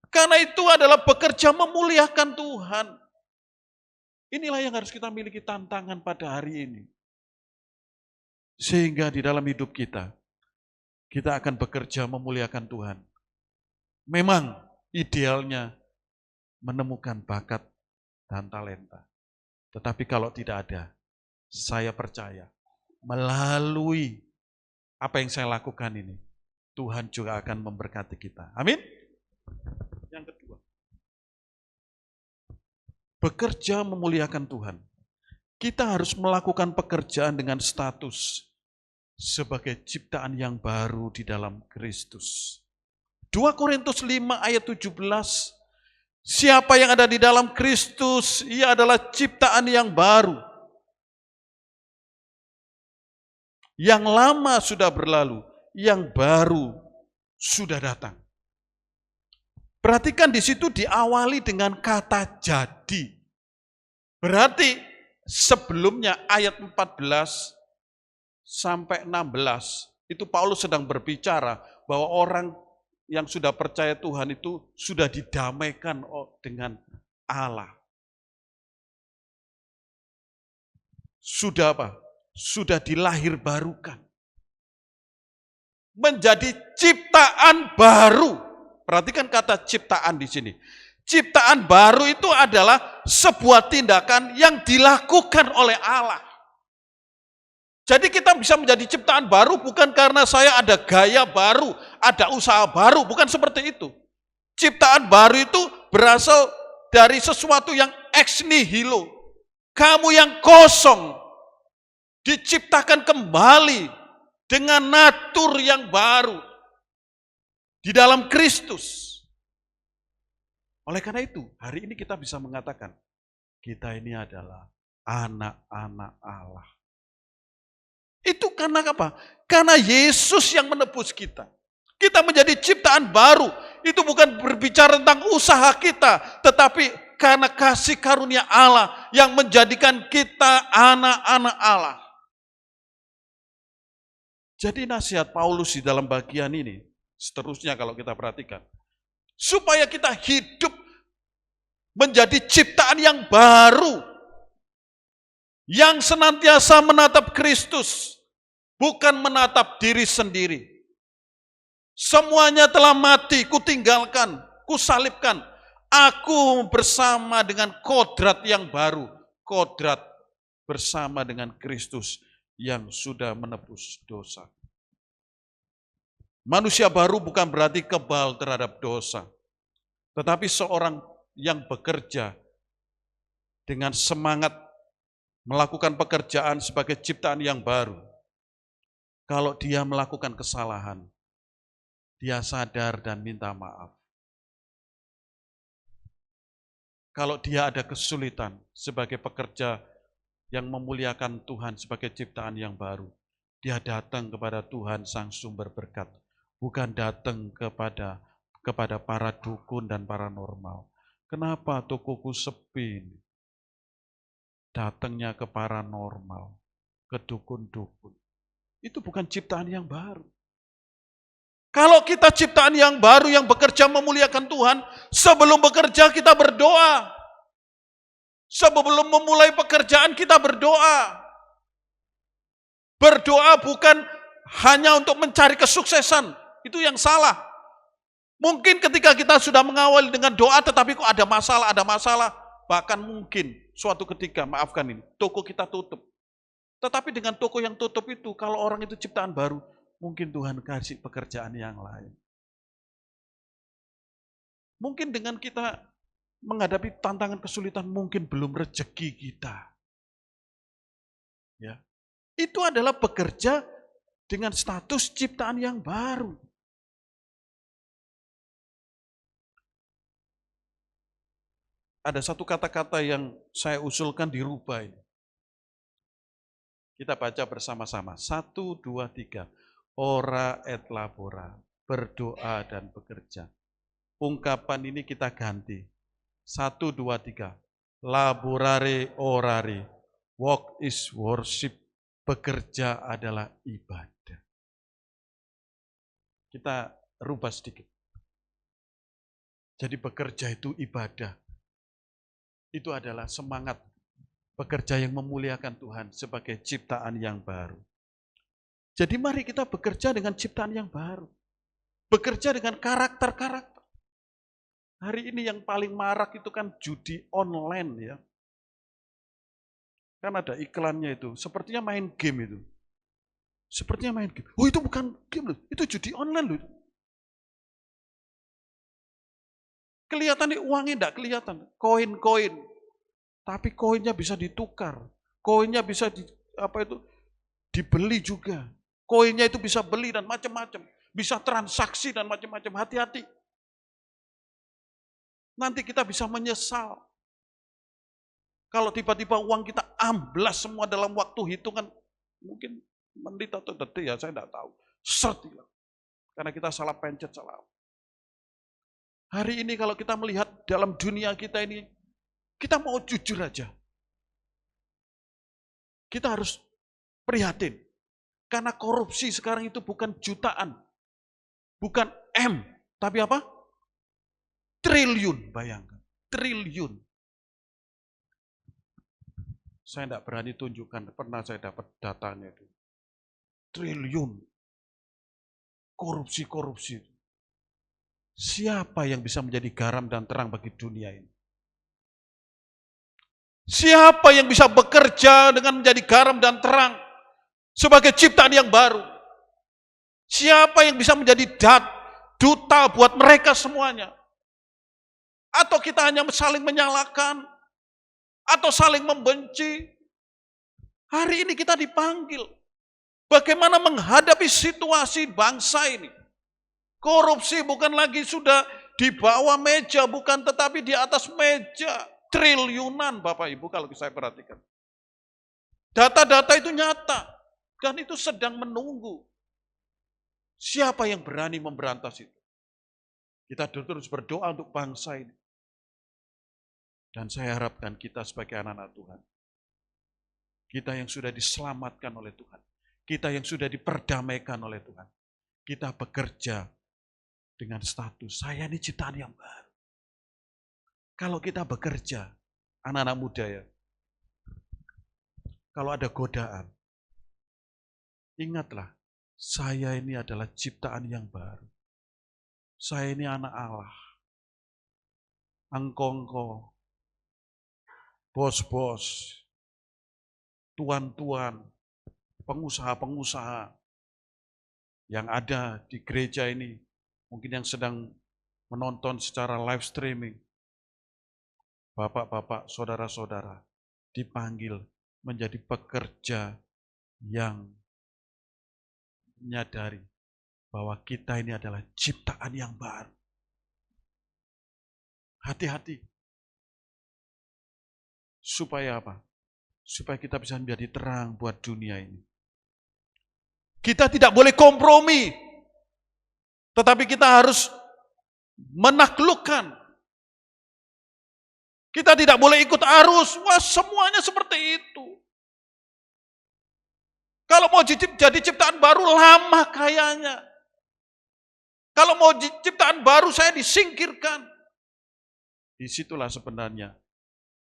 Karena itu adalah bekerja memuliakan Tuhan. Inilah yang harus kita miliki tantangan pada hari ini. Sehingga di dalam hidup kita akan bekerja memuliakan Tuhan. Memang idealnya menemukan bakat dan talenta. Tetapi kalau tidak ada, saya percaya melalui apa yang saya lakukan ini, Tuhan juga akan memberkati kita. Amin. Yang kedua, bekerja memuliakan Tuhan. Kita harus melakukan pekerjaan dengan status sebagai ciptaan yang baru di dalam Kristus. 2 Korintus 5 ayat 17, siapa yang ada di dalam Kristus, ia adalah ciptaan yang baru. Yang lama sudah berlalu, yang baru sudah datang. Perhatikan di situ diawali dengan kata jadi. Berarti sebelumnya ayat 14 sampai 16, itu Paulus sedang berbicara bahwa orang yang sudah percaya Tuhan itu sudah didamaikan dengan Allah. Sudah apa? Sudah dilahirbarukan. Menjadi ciptaan baru. Perhatikan kata ciptaan di sini. Ciptaan baru itu adalah sebuah tindakan yang dilakukan oleh Allah. Jadi kita bisa menjadi ciptaan baru bukan karena saya ada gaya baru, ada usaha baru, bukan seperti itu. Ciptaan baru itu berasal dari sesuatu yang ex nihilo. Kamu yang kosong diciptakan kembali dengan natur yang baru di dalam Kristus. Oleh karena itu, hari ini kita bisa mengatakan, kita ini adalah anak-anak Allah. Itu karena apa? Karena Yesus yang menebus kita. Kita menjadi ciptaan baru. Itu bukan berbicara tentang usaha kita, tetapi karena kasih karunia Allah yang menjadikan kita anak-anak Allah. Jadi nasihat Paulus di dalam bagian ini, seterusnya kalau kita perhatikan, supaya kita hidup menjadi ciptaan yang baru, yang senantiasa menatap Kristus, bukan menatap diri sendiri. Semuanya telah mati, kutinggalkan, kusalibkan. Aku bersama dengan kodrat yang baru, kodrat bersama dengan Kristus yang sudah menebus dosa. Manusia baru bukan berarti kebal terhadap dosa, tetapi seorang yang bekerja dengan semangat melakukan pekerjaan sebagai ciptaan yang baru. Kalau dia melakukan kesalahan, dia sadar dan minta maaf. Kalau dia ada kesulitan sebagai pekerja yang memuliakan Tuhan sebagai ciptaan yang baru, dia datang kepada Tuhan sang sumber berkat, bukan datang kepada para dukun dan paranormal. Kenapa tokoku sepi? Datangnya ke paranormal, ke dukun-dukun. Itu bukan ciptaan yang baru. Kalau kita ciptaan yang baru yang bekerja memuliakan Tuhan, sebelum bekerja kita berdoa. Sebelum memulai pekerjaan kita berdoa. Berdoa bukan hanya untuk mencari kesuksesan, itu yang salah. Mungkin ketika kita sudah mengawali dengan doa tetapi kok ada masalah, bahkan mungkin suatu ketika, maafkan ini, toko kita tutup. Tetapi dengan toko yang tutup itu, kalau orang itu ciptaan baru, mungkin Tuhan kasih pekerjaan yang lain. Mungkin dengan kita menghadapi tantangan kesulitan, mungkin belum rezeki kita. Ya, itu adalah bekerja dengan status ciptaan yang baru. Ada satu kata-kata yang saya usulkan dirubah ini. Kita baca bersama-sama. 1, 2, 3. Ora et labora. Berdoa dan bekerja. Ungkapan ini kita ganti. 1, 2, 3. Laborare orare. Work is worship. Bekerja adalah ibadah. Kita rubah sedikit. Jadi bekerja itu ibadah. Itu adalah semangat bekerja yang memuliakan Tuhan sebagai ciptaan yang baru. Jadi mari kita bekerja dengan ciptaan yang baru. Bekerja dengan karakter-karakter. Hari ini yang paling marak itu kan judi online ya. Kan ada iklannya itu, sepertinya main game itu. Sepertinya main game. Oh itu bukan game loh, itu judi online loh. Kelihatan nih uangnya enggak kelihatan, koin-koin. Tapi koinnya bisa ditukar. Koinnya bisa dibeli juga. Koinnya itu bisa beli dan macam-macam. Bisa transaksi dan macam-macam. Hati-hati. Nanti kita bisa menyesal. Kalau tiba-tiba uang kita amblas semua dalam waktu hitungan, mungkin menit atau detik ya, saya tidak tahu. Sert hilang. Karena kita salah pencet, salah. Hari ini kalau kita melihat dalam dunia kita ini, kita mau jujur aja. Kita harus prihatin. Karena korupsi sekarang itu bukan jutaan. Bukan M, tapi apa? Triliun, bayangkan. Triliun. Saya tidak berani tunjukkan, pernah saya dapat datanya itu. Triliun. Korupsi-korupsi. Siapa yang bisa menjadi garam dan terang bagi dunia ini? Siapa yang bisa bekerja dengan menjadi garam dan terang sebagai ciptaan yang baru? Siapa yang bisa menjadi duta buat mereka semuanya? Atau kita hanya saling menyalahkan? Atau saling membenci? Hari ini kita dipanggil. Bagaimana menghadapi situasi bangsa ini? Korupsi bukan lagi sudah di bawah meja, bukan, tetapi di atas meja. Triliunan Bapak Ibu kalau saya perhatikan. Data-data itu nyata. Dan itu sedang menunggu. Siapa yang berani memberantas itu? Kita terus berdoa untuk bangsa ini. Dan saya harapkan kita sebagai anak-anak Tuhan. Kita yang sudah diselamatkan oleh Tuhan. Kita yang sudah diperdamaikan oleh Tuhan. Kita bekerja dengan status, saya ini ciptaan yang baru. Kalau kita bekerja, anak-anak muda ya, kalau ada godaan, ingatlah, saya ini adalah ciptaan yang baru. Saya ini anak Allah. Engkau, bos-bos, tuan-tuan, pengusaha-pengusaha yang ada di gereja ini, mungkin yang sedang menonton secara live streaming, bapak-bapak, saudara-saudara, dipanggil menjadi pekerja yang menyadari bahwa kita ini adalah ciptaan yang baru. Hati-hati. Supaya apa? Supaya kita bisa menjadi terang buat dunia ini. Kita tidak boleh kompromi, tetapi kita harus menaklukkan. Kita tidak boleh ikut arus. Wah, semuanya seperti itu. Kalau mau jadi ciptaan baru, lama kayaknya. Kalau mau ciptaan baru, saya disingkirkan. Disitulah sebenarnya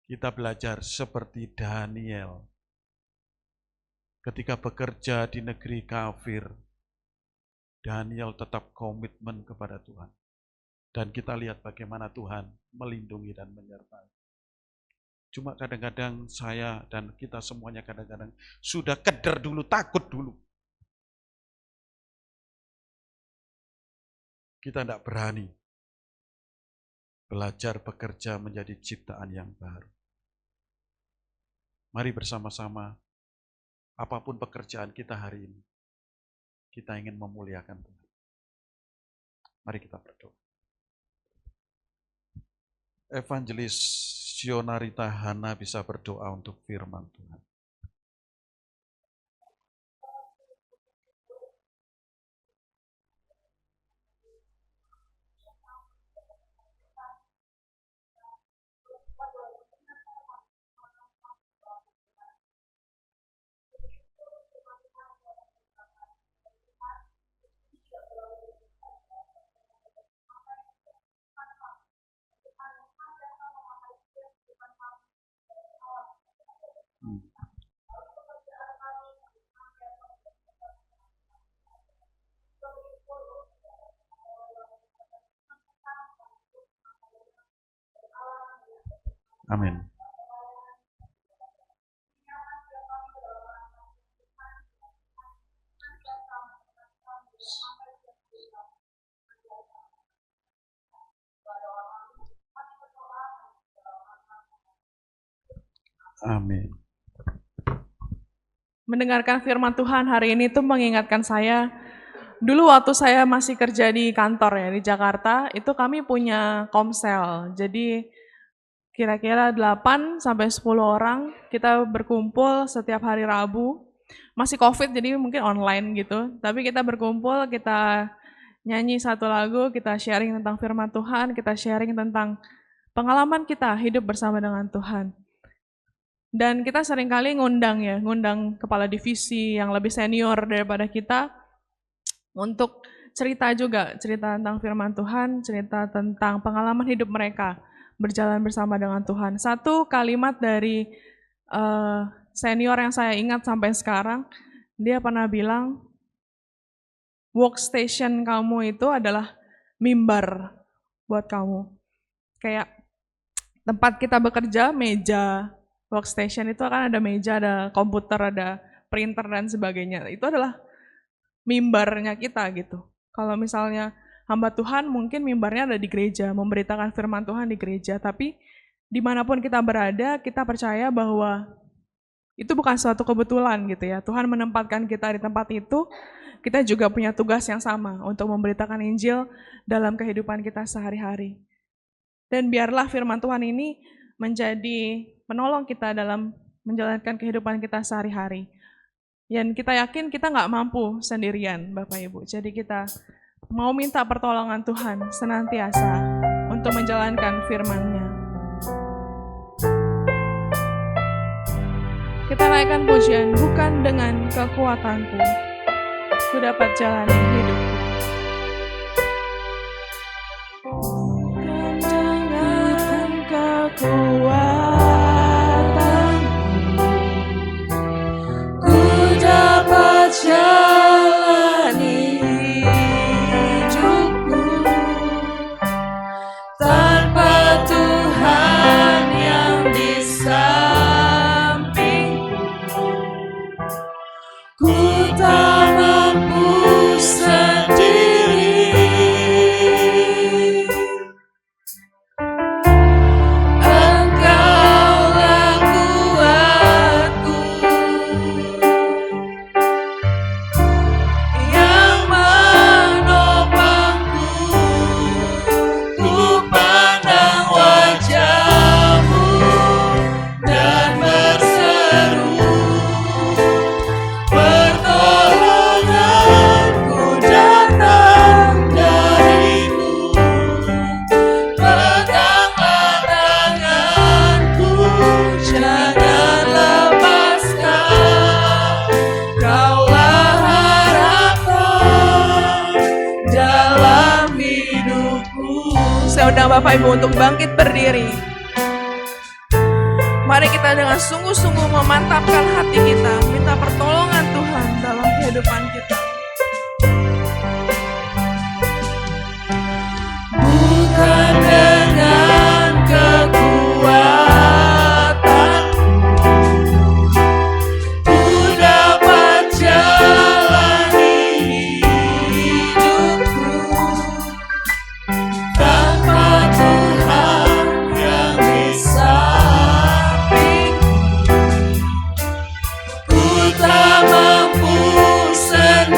kita belajar seperti Daniel. Ketika bekerja di negeri kafir, Daniel tetap komitmen kepada Tuhan. Dan kita lihat bagaimana Tuhan melindungi dan menyertai. Cuma kadang-kadang saya dan kita semuanya kadang-kadang sudah keder dulu, takut dulu. Kita tidak berani belajar bekerja menjadi ciptaan yang baru. Mari bersama-sama, apapun pekerjaan kita hari ini, kita ingin memuliakan Tuhan. Mari kita berdoa. Evangelis Sionarita Hana bisa berdoa untuk firman Tuhan. Amin. Amin. Mendengarkan firman Tuhan hari ini tuh mengingatkan saya, dulu waktu saya masih kerja di kantor ya di Jakarta, itu kami punya komsel. Jadi kira-kira 8 sampai 10 orang kita berkumpul setiap hari Rabu. Masih Covid jadi mungkin online gitu, tapi kita berkumpul, kita nyanyi satu lagu, kita sharing tentang firman Tuhan, kita sharing tentang pengalaman kita hidup bersama dengan Tuhan. Dan kita seringkali ngundang kepala divisi yang lebih senior daripada kita untuk cerita tentang firman Tuhan, cerita tentang pengalaman hidup mereka berjalan bersama dengan Tuhan. Satu kalimat dari senior yang saya ingat sampai sekarang, dia pernah bilang, workstation kamu itu adalah mimbar buat kamu. Kayak tempat kita bekerja, meja, workstation itu akan ada meja, ada komputer, ada printer dan sebagainya. Itu adalah mimbarnya kita gitu. Kalau misalnya hamba Tuhan mungkin mimbarnya ada di gereja, memberitakan firman Tuhan di gereja. Tapi dimanapun kita berada, kita percaya bahwa itu bukan suatu kebetulan gitu ya. Tuhan menempatkan kita di tempat itu, kita juga punya tugas yang sama untuk memberitakan Injil dalam kehidupan kita sehari-hari. Dan biarlah firman Tuhan ini menjadi menolong kita dalam menjalankan kehidupan kita sehari-hari. Dan kita yakin kita nggak mampu sendirian, Bapak Ibu. Jadi kita mau minta pertolongan Tuhan senantiasa untuk menjalankan firman-Nya. Kita naikkan pujian, bukan dengan kekuatanku, ku dapat jalani hidupku. Bukan dengan kekuatanku, ku dapat jalani hidupku tanpa Tuhan yang di sampingku. Ku tak mampu sendiri. Engkaulah kuatku yang menopangku. Ku pandang wajah-Mu dan berseru, pertolonganku datang dari-Mu. Peganglah tanganku, jangan lepaskan. Kaulah harapan dalam hidupku. Saya undang Bapak Ibu untuk bangkit berdiri. Mari kita dengan sungguh-sungguh memantapkan hati kita, minta pertolongan Tuhan dalam kehidupan kita. Bukan dengan kekuatanku, ku dapat jalani hidupku tanpa Tuhan yang di sampingku. Ku tak mampu sendiri.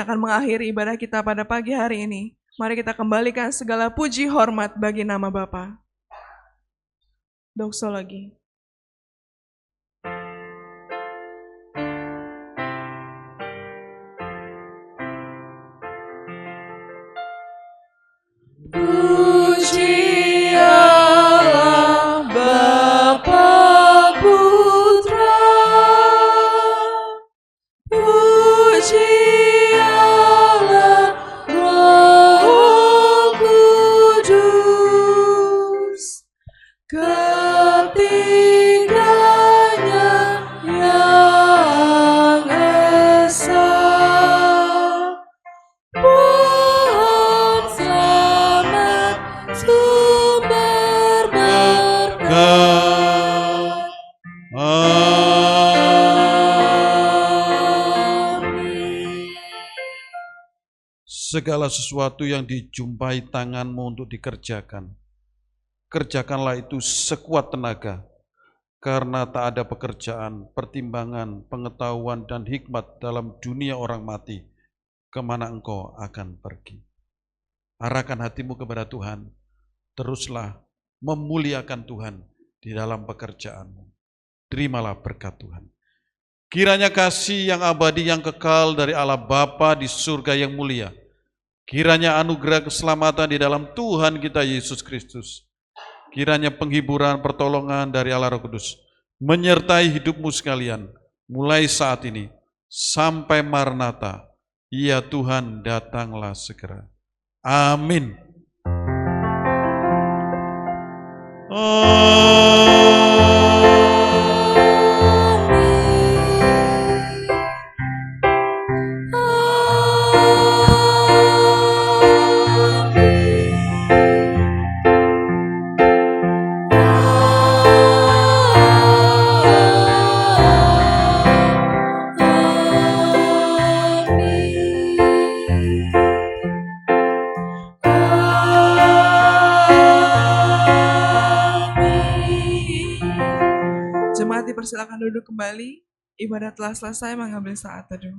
akan mengakhiri ibadah kita pada pagi hari ini, mari kita kembalikan segala puji hormat bagi nama Bapa. Doksologi. Puji Allah Bapa Putra, puji Allah Roh Kudus, ketiganya yang esa. Pohon selamat sumber berkah. Amin. Segala sesuatu yang dijumpai tanganmu untuk dikerjakan, kerjakanlah itu sekuat tenaga, karena tak ada pekerjaan, pertimbangan, pengetahuan, dan hikmat dalam dunia orang mati, kemana engkau akan pergi. Arahkan hatimu kepada Tuhan, teruslah memuliakan Tuhan di dalam pekerjaanmu. Terimalah berkat Tuhan. Kiranya kasih yang abadi yang kekal dari Allah Bapa di surga yang mulia, kiranya anugerah keselamatan di dalam Tuhan kita Yesus Kristus, kiranya penghiburan pertolongan dari Allah Roh Kudus menyertai hidupmu sekalian mulai saat ini sampai Maranatha. Ya Tuhan, datanglah segera. Amin. Jemaat dipersilakan duduk kembali. Ibadah telah selesai, mengambil saat teduh.